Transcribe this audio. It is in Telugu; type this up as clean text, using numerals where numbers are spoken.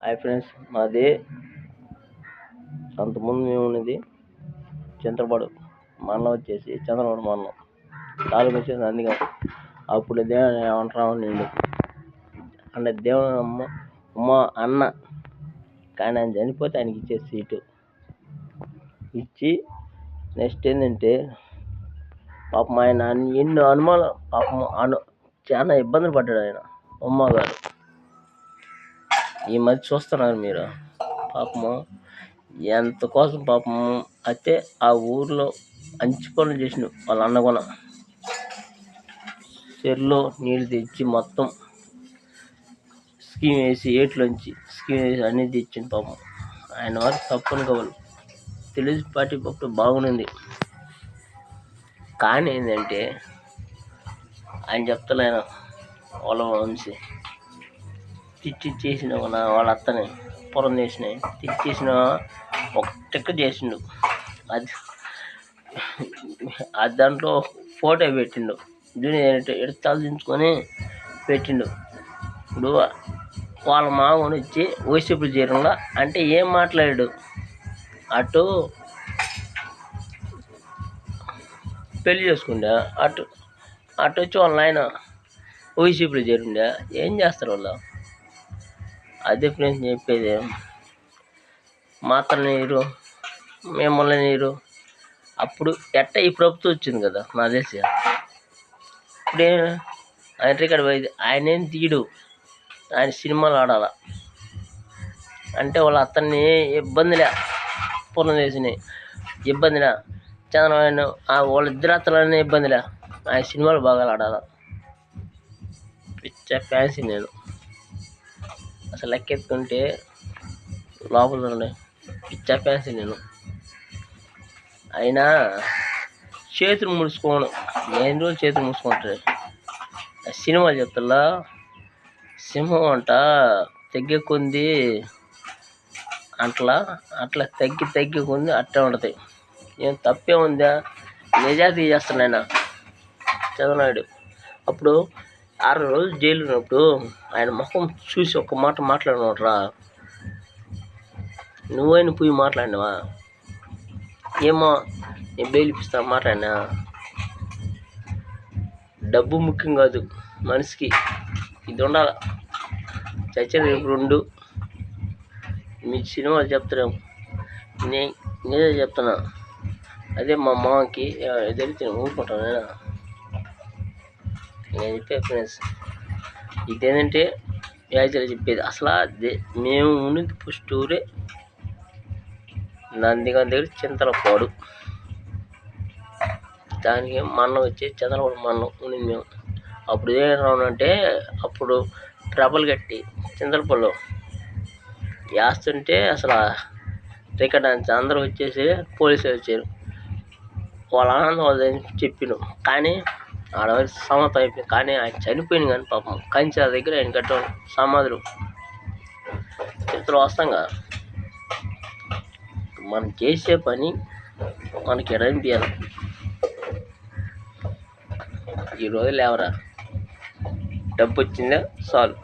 హాయ్ ఫ్రెండ్స్, మాది అంతకుముందు మేము ఉన్నది చింతపాడు మండలం వచ్చేసి చంద్రపాడు మండలం తాలూకు వచ్చేసి అందుకే అప్పుడు దేవుని ఏమంటారు నేను అంటే దేవుని అమ్మ అన్న కానీ ఆయన చనిపోతే ఆయనకి ఇచ్చే సీటు ఇచ్చి నెక్స్ట్ ఏంటంటే పాపం ఆయన ఎన్నో అనుమానాలు పాపం చాలా ఇబ్బందులు పడ్డాడు ఆయన అమ్మగారు. ఈ మధ్య చూస్తున్నారు మీరు పాపము ఎంత కోసం పాపము అయితే ఆ ఊర్లో అంచి పనులు చేసిన వాళ్ళ అన్నగొన చెరులో నీళ్ళు తెచ్చి మొత్తం స్కీమ్ వేసి ఏట్లోంచి స్కీమ్ వేసి అన్నీ తెచ్చింది పాపం. ఆయన వారు తప్పని కవలు తెలుగు పార్టీ అప్పుడు బాగుంది కానీ ఏంటంటే ఆయన చెప్తలేను వాళ్ళ వంశీ తెచ్చేసిన వాళ్ళ అత్తని పొరం చేసినాయి తెచ్చేసిన ఒక టిక్క చేసిండు అది దాంట్లో ఫోటో పెట్టిండు ఎడతాలు దించుకొని పెట్టిండు. ఇప్పుడు వాళ్ళ మామూలు వచ్చి వైసీపీ చేరంలో అంటే ఏం మాట్లాడాడు అటు పెళ్లి చేసుకుంటా అటు వచ్చి వాళ్ళ ఆయన వైసీపీలో చేరుండే ఏం చేస్తారు వాళ్ళు. అదే ఫ్రెండ్స్ చెప్పేది, మాత్రం నీరు మిమ్మల్ని నీరు అప్పుడు ఈ ప్రభుత్వం వచ్చింది కదా నా తెలిసి ఇప్పుడే ఆయన రికార్డు పోయింది. ఆయన ఏం తీయడు, ఆయన సినిమాలు ఆడాల అంటే వాళ్ళ అతన్ని ఇబ్బందిలే పూర్ణ చేసినాయి ఇబ్బందిలే చంద్రబాబు వాళ్ళ ఇద్దరు అత్తలనే ఇబ్బందిలే ఆయన సినిమాలు బాగా ఆడాల పిచ్చ ఫ్యాన్సీ నేను అసలు లెక్కెత్తుకుంటే లోపల ఉండే పిచ్చ ఫ్యాన్సీ నేను. అయినా చేతులు ముడుచుకోను ఎన్ని రోజులు చేతులు ముడుచుకుంటారు సినిమాలు చెప్తా సింహం అంట తగ్గెక్కుంది అట్లా తగ్గి అట్టే ఉంటుంది. ఏం తప్పే ఉందా నిజాయితీ చేస్తాను ఆయన చంద్రనాయుడు. అప్పుడు 6 రోజులు జైలు ఉన్నప్పుడు ఆయన ముఖం చూసి ఒక్క మాట మాట్లాడినరా నువ్వైనా పోయి మాట్లాడినావా ఏమో నేను బెయిల్ ఇప్పిస్తా మాట్లాడినా. డబ్బు ముఖ్యం కాదు మనిషికి, ఇది ఉండాల చచ్చేది రెండు. మీ సినిమాలు చెప్తారేమో నేనే చెప్తున్నా అదే మా మామకి తెలిసి ఊరుకుంటాను నేను చెప్పే ఫ్రెండ్స్. ఇదేంటంటే యాక్చువల్గా చెప్పేది అసలు మేము ఉన్నది ఫస్ట్ ఊరే నందిగారి దగ్గర చింతలపాడు, దానికి మన్నం వచ్చి చంద్రపాడు మన్నం ఉన్నది మేము. అప్పుడు ఏమంటే అప్పుడు ట్రబుల్ కట్టి చింతలపాడులో వేస్తుంటే అసలు రికార్డ్ అందరూ వచ్చేసి పోలీసులు వచ్చారు. వాళ్ళ ఆనందం వాళ్ళని చెప్పిన కానీ ఆడవారి సమతం అయిపోయింది. కానీ ఆయన చనిపోయింది కానీ పాపం కంచె దగ్గర ఆయన కట్టడం సమాధులు చిత్రం వస్తాం కదా. మనం చేసే పని మనకి ఎడనిపించాలి. ఈ రోజు లేవరా డబ్బు వచ్చిందా చాలు.